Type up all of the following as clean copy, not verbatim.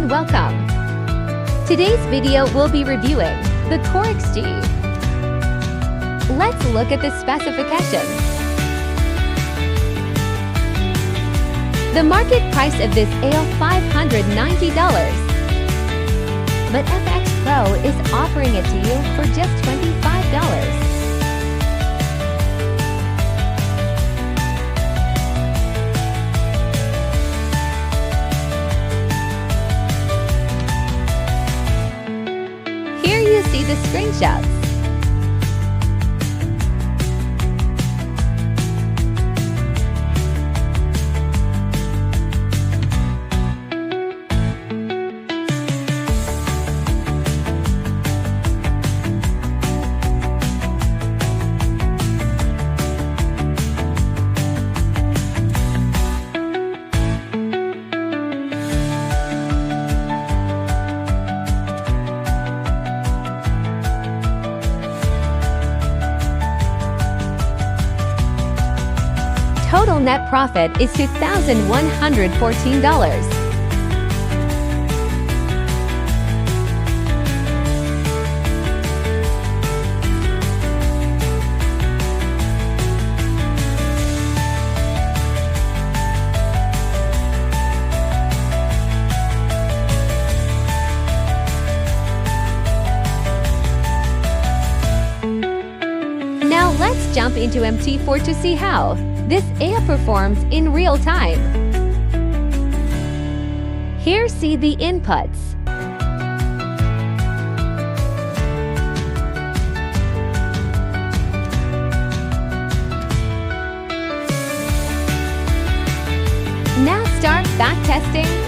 and welcome. Today's video will be reviewing the CoreX G. Let's look at the specifications. The market price of this AL $590, but FX Pro is offering it to you for just $25. Here you see the screenshots. Total net profit is $2,114. Now let's jump into MT4 to see how this AL performs in real time. Here see the inputs. Now start backtesting.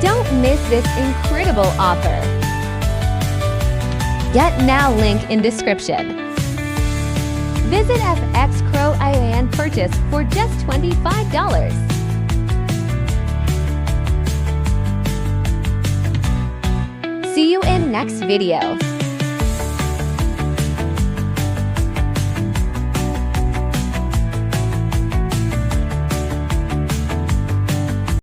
Don't miss this incredible offer. Get now link in description. Visit FX Pro IA and purchase for just $25. See you in next video.